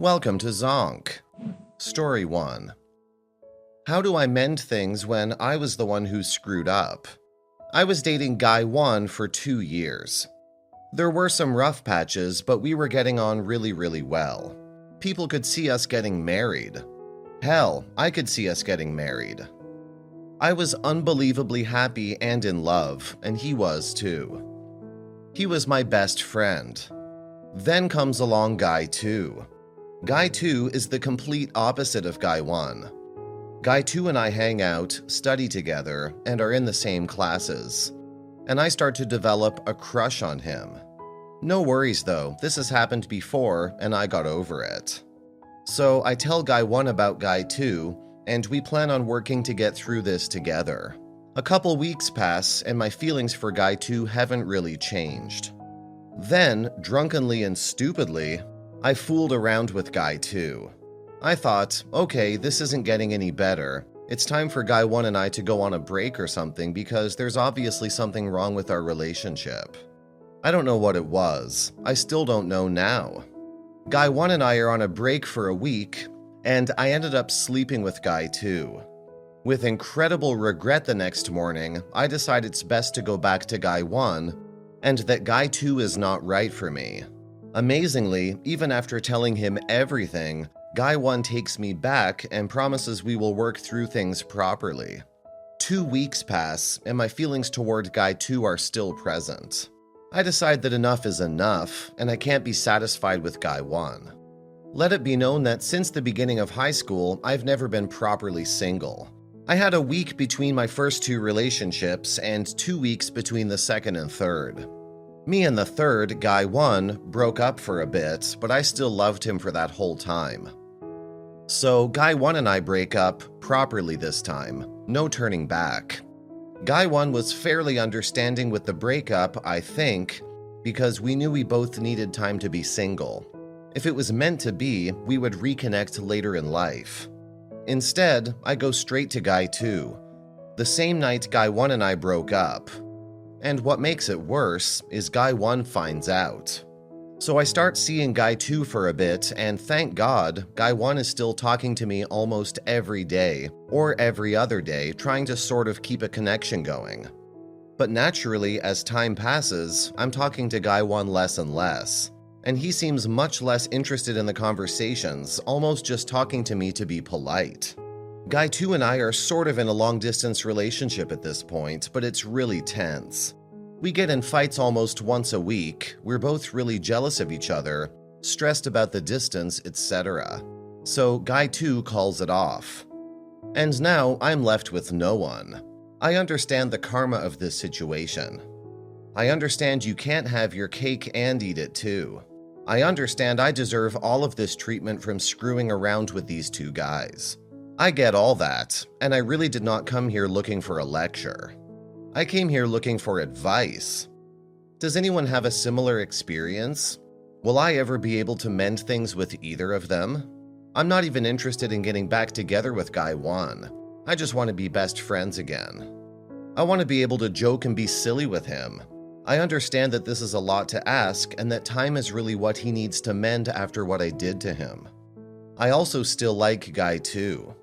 Welcome to Zonk. Story 1. How do I mend things when I was the one who screwed up? I was dating Guy 1 for 2 years. There were some rough patches, but we were getting on really well. People could see us getting married. Hell, I could see us getting married. I was unbelievably happy and in love, and he was too. He was my best friend. Then comes along Guy 2. Guy 2 is the complete opposite of Guy 1. Guy 2 and I hang out, study together, and are in the same classes. And I start to develop a crush on him. No worries though, this has happened before and I got over it. So I tell Guy 1 about Guy 2, and we plan on working to get through this together. A couple weeks pass and my feelings for Guy 2 haven't really changed. Then, drunkenly and stupidly, I fooled around with Guy 2. I thought, okay, this isn't getting any better. It's time for Guy 1 and I to go on a break or something because there's obviously something wrong with our relationship. I don't know what it was. I still don't know now. Guy 1 and I are on a break for a week, and I ended up sleeping with Guy 2. With incredible regret the next morning, I decide it's best to go back to Guy 1 and that Guy 2 is not right for me. Amazingly, even after telling him everything, Guy 1 takes me back and promises we will work through things properly. 2 weeks pass, and my feelings toward Guy 2 are still present. I decide that enough is enough, and I can't be satisfied with Guy 1. Let it be known that since the beginning of high school, I've never been properly single. I had a week between my first 2 relationships and 2 weeks between the second and third. Me and the third, Guy 1, broke up for a bit, but I still loved him for that whole time. So Guy 1 and I break up properly this time, no turning back. Guy 1 was fairly understanding with the breakup, I think, because we knew we both needed time to be single. If it was meant to be, we would reconnect later in life. Instead, I go straight to Guy 2, the same night Guy 1 and I broke up. And what makes it worse is Guy 1 finds out. So I start seeing Guy 2 for a bit, and thank God, Guy 1 is still talking to me almost every day, or every other day, trying to sort of keep a connection going. But naturally, as time passes, I'm talking to Guy 1 less and less, and he seems much less interested in the conversations, almost just talking to me to be polite. Guy 2 and I are sort of in a long-distance relationship at this point, but it's really tense. We get in fights almost once a week, we're both really jealous of each other, stressed about the distance, etc. So Guy 2 calls it off. And now I'm left with no one. I understand the karma of this situation. I understand you can't have your cake and eat it too. I understand I deserve all of this treatment from screwing around with these 2 guys. I get all that, and I really did not come here looking for a lecture. I came here looking for advice. Does anyone have a similar experience? Will I ever be able to mend things with either of them? I'm not even interested in getting back together with Guy 1. I just want to be best friends again. I want to be able to joke and be silly with him. I understand that this is a lot to ask and that time is really what he needs to mend after what I did to him. I also still like Guy 2.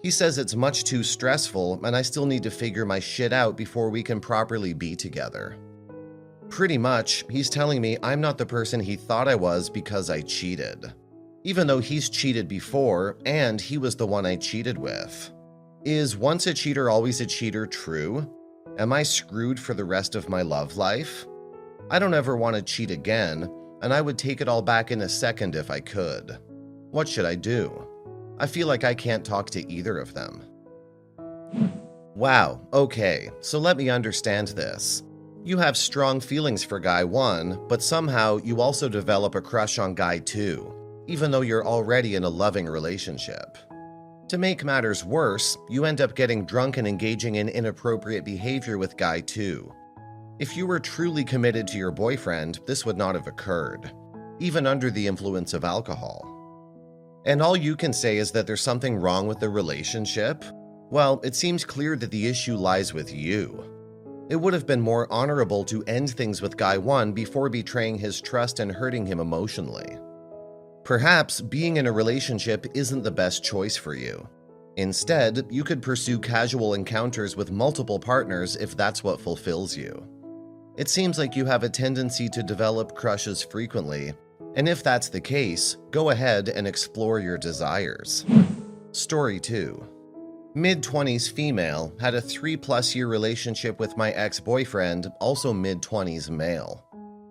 He says it's much too stressful and I still need to figure my shit out before we can properly be together. Pretty much, he's telling me I'm not the person he thought I was because I cheated. Even though he's cheated before and he was the one I cheated with. Is once a cheater always a cheater true? Am I screwed for the rest of my love life? I don't ever want to cheat again, and I would take it all back in a second if I could. What should I do? I feel like I can't talk to either of them. Wow, okay, so let me understand this. You have strong feelings for Guy 1, but somehow you also develop a crush on Guy 2, even though you're already in a loving relationship. To make matters worse, you end up getting drunk and engaging in inappropriate behavior with Guy 2. If you were truly committed to your boyfriend, this would not have occurred, even under the influence of alcohol. And all you can say is that there's something wrong with the relationship? Well, it seems clear that the issue lies with you. It would have been more honorable to end things with Guy 1 before betraying his trust and hurting him emotionally. Perhaps being in a relationship isn't the best choice for you. Instead, you could pursue casual encounters with multiple partners if that's what fulfills you. It seems like you have a tendency to develop crushes frequently, and if that's the case, go ahead and explore your desires. Story 2. Mid-20s female had a 3+ year relationship with my ex-boyfriend, also mid-20s male.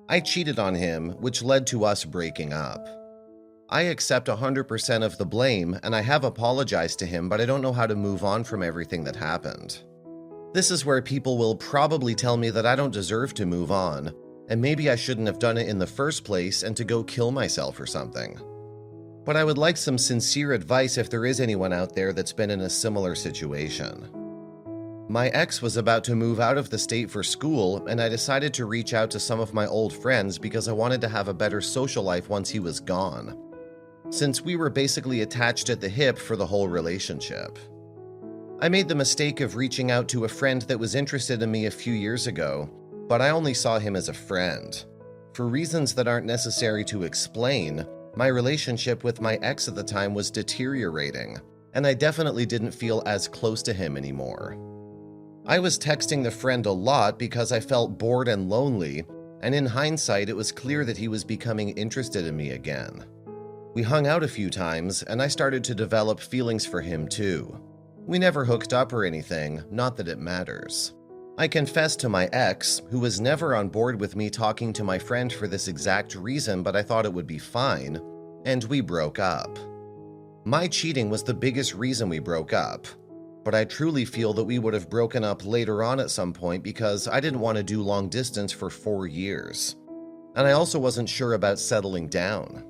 I cheated on him, which led to us breaking up. I accept 100% of the blame, and I have apologized to him, but I don't know how to move on from everything that happened. This is where people will probably tell me that I don't deserve to move on, and maybe I shouldn't have done it in the first place and to go kill myself or something. But I would like some sincere advice if there is anyone out there that's been in a similar situation. My ex was about to move out of the state for school, and I decided to reach out to some of my old friends because I wanted to have a better social life once he was gone, since we were basically attached at the hip for the whole relationship. I made the mistake of reaching out to a friend that was interested in me a few years ago, but I only saw him as a friend. For reasons that aren't necessary to explain, my relationship with my ex at the time was deteriorating, and I definitely didn't feel as close to him anymore. I was texting the friend a lot because I felt bored and lonely, and in hindsight, it was clear that he was becoming interested in me again. We hung out a few times, and I started to develop feelings for him too. We never hooked up or anything, not that it matters. I confessed to my ex, who was never on board with me talking to my friend for this exact reason, but I thought it would be fine, and we broke up. My cheating was the biggest reason we broke up, but I truly feel that we would have broken up later on at some point because I didn't want to do long distance for 4 years. And I also wasn't sure about settling down.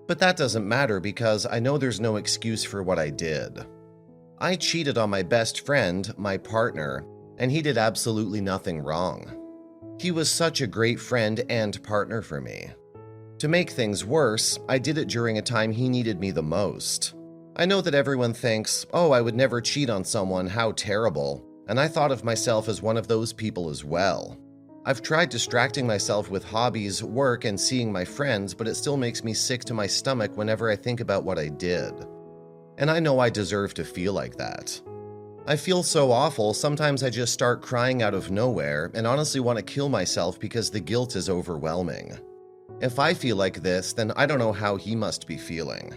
But that doesn't matter because I know there's no excuse for what I did. I cheated on my best friend, my partner, and he did absolutely nothing wrong. He was such a great friend and partner for me. To make things worse, I did it during a time he needed me the most. I know that everyone thinks, oh, I would never cheat on someone, how terrible, and I thought of myself as one of those people as well. I've tried distracting myself with hobbies, work, and seeing my friends, but it still makes me sick to my stomach whenever I think about what I did. And I know I deserve to feel like that. I feel so awful, sometimes I just start crying out of nowhere and honestly want to kill myself because the guilt is overwhelming. If I feel like this, then I don't know how he must be feeling.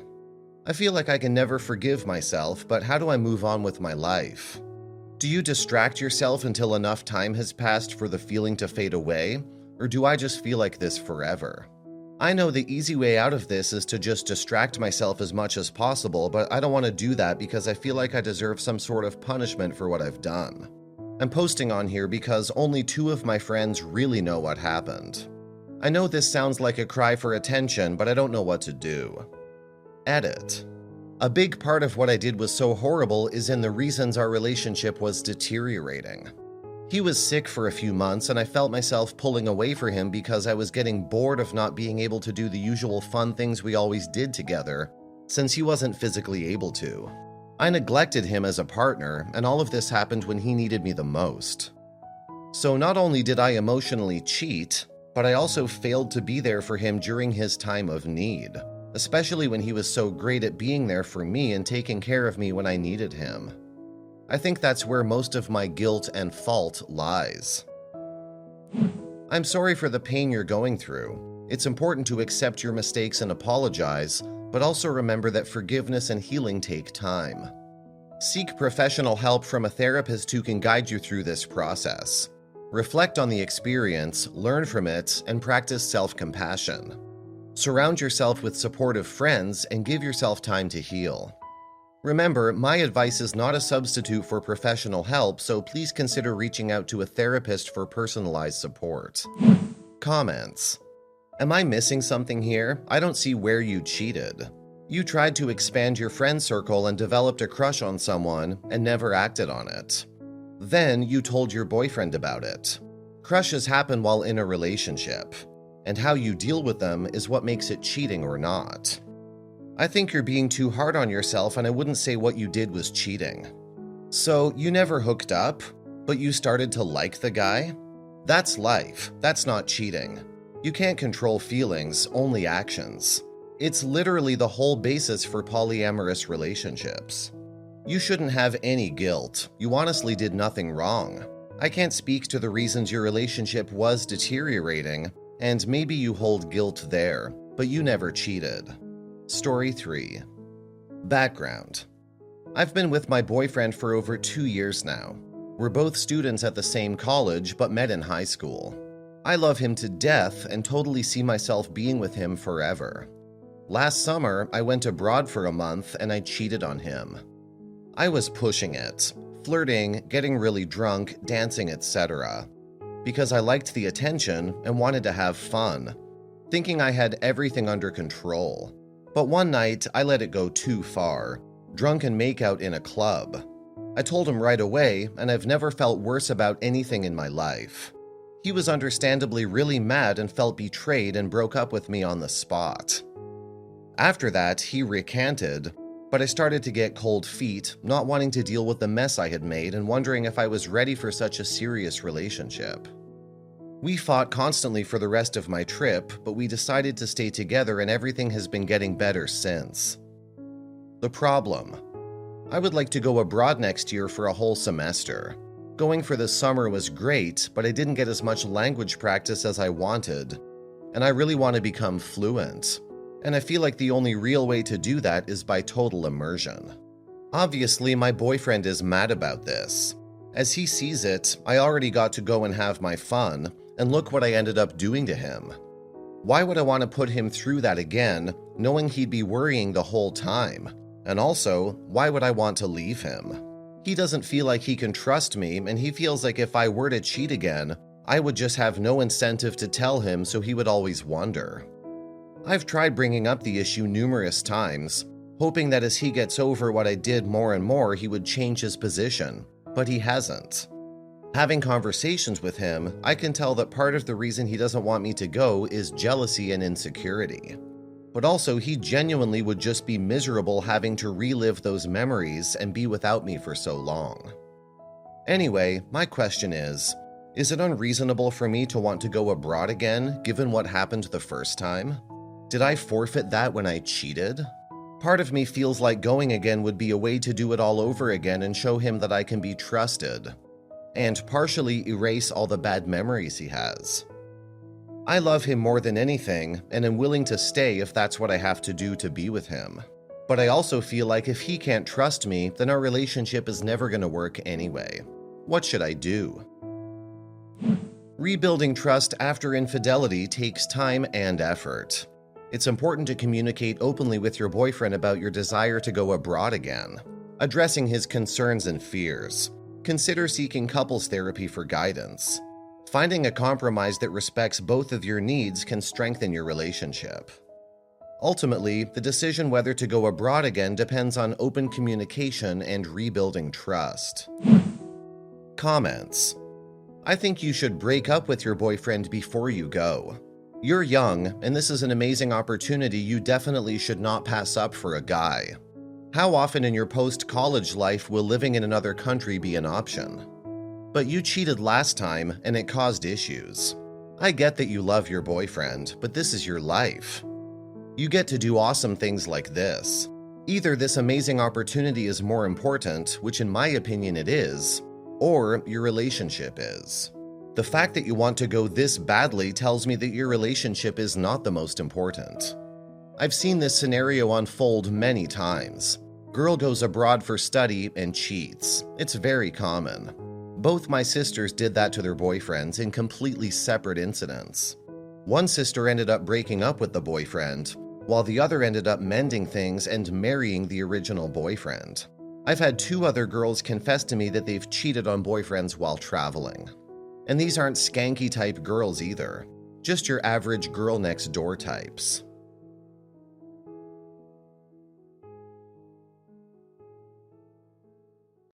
I feel like I can never forgive myself, but how do I move on with my life? Do you distract yourself until enough time has passed for the feeling to fade away, or do I just feel like this forever? I know the easy way out of this is to just distract myself as much as possible, but I don't want to do that because I feel like I deserve some sort of punishment for what I've done. I'm posting on here because only 2 of my friends really know what happened. I know this sounds like a cry for attention, but I don't know what to do. Edit. A big part of what I did was so horrible is in the reasons our relationship was deteriorating. He was sick for a few months and I felt myself pulling away from him because I was getting bored of not being able to do the usual fun things we always did together, since he wasn't physically able to. I neglected him as a partner, and all of this happened when he needed me the most. So not only did I emotionally cheat, but I also failed to be there for him during his time of need, especially when he was so great at being there for me and taking care of me when I needed him. I think that's where most of my guilt and fault lies. I'm sorry for the pain you're going through. It's important to accept your mistakes and apologize, but also remember that forgiveness and healing take time. Seek professional help from a therapist who can guide you through this process. Reflect on the experience, learn from it, and practice self-compassion. Surround yourself with supportive friends and give yourself time to heal. Remember, my advice is not a substitute for professional help, so please consider reaching out to a therapist for personalized support. Comments. Am I missing something here? I don't see where you cheated. You tried to expand your friend circle and developed a crush on someone and never acted on it. Then you told your boyfriend about it. Crushes happen while in a relationship, and how you deal with them is what makes it cheating or not. I think you're being too hard on yourself, and I wouldn't say what you did was cheating. So you never hooked up, but you started to like the guy? That's life. That's not cheating. You can't control feelings, only actions. It's literally the whole basis for polyamorous relationships. You shouldn't have any guilt. You honestly did nothing wrong. I can't speak to the reasons your relationship was deteriorating, and maybe you hold guilt there, but you never cheated. Story 3. Background. I've been with my boyfriend for over 2 years now. We're both students at the same college, but met in high school. I love him to death and totally see myself being with him forever. Last summer, I went abroad for a month and I cheated on him. I was pushing it, flirting, getting really drunk, dancing, etc. Because I liked the attention and wanted to have fun, thinking I had everything under control. But one night, I let it go too far, drunken makeout in a club. I told him right away, and I've never felt worse about anything in my life. He was understandably really mad and felt betrayed and broke up with me on the spot. After that, he recanted, but I started to get cold feet, not wanting to deal with the mess I had made and wondering if I was ready for such a serious relationship. We fought constantly for the rest of my trip, but we decided to stay together and everything has been getting better since. The problem. I would like to go abroad next year for a whole semester. Going for the summer was great, but I didn't get as much language practice as I wanted, and I really want to become fluent. And I feel like the only real way to do that is by total immersion. Obviously, my boyfriend is mad about this. As he sees it, I already got to go and have my fun, and look what I ended up doing to him. Why would I want to put him through that again, knowing he'd be worrying the whole time? And also, why would I want to leave him? He doesn't feel like he can trust me, and he feels like if I were to cheat again, I would just have no incentive to tell him, so he would always wonder. I've tried bringing up the issue numerous times, hoping that as he gets over what I did more and more, he would change his position, but he hasn't. Having conversations with him, I can tell that part of the reason he doesn't want me to go is jealousy and insecurity. But also, he genuinely would just be miserable having to relive those memories and be without me for so long. Anyway, my question is it unreasonable for me to want to go abroad again, given what happened the first time? Did I forfeit that when I cheated? Part of me feels like going again would be a way to do it all over again and show him that I can be trusted, and partially erase all the bad memories he has. I love him more than anything, and am willing to stay if that's what I have to do to be with him. But I also feel like if he can't trust me, then our relationship is never going to work anyway. What should I do? Rebuilding trust after infidelity takes time and effort. It's important to communicate openly with your boyfriend about your desire to go abroad again, addressing his concerns and fears. Consider seeking couples therapy for guidance. Finding a compromise that respects both of your needs can strengthen your relationship. Ultimately, the decision whether to go abroad again depends on open communication and rebuilding trust. Comments. I think you should break up with your boyfriend before you go. You're young, and this is an amazing opportunity you definitely should not pass up for a guy. How often in your post-college life will living in another country be an option? But you cheated last time, and it caused issues. I get that you love your boyfriend, but this is your life. You get to do awesome things like this. Either this amazing opportunity is more important, which in my opinion it is, or your relationship is. The fact that you want to go this badly tells me that your relationship is not the most important. I've seen this scenario unfold many times. Girl goes abroad for study and cheats. It's very common. Both my sisters did that to their boyfriends in completely separate incidents. One sister ended up breaking up with the boyfriend, while the other ended up mending things and marrying the original boyfriend. I've had 2 other girls confess to me that they've cheated on boyfriends while traveling. And these aren't skanky type girls either, just your average girl next door types.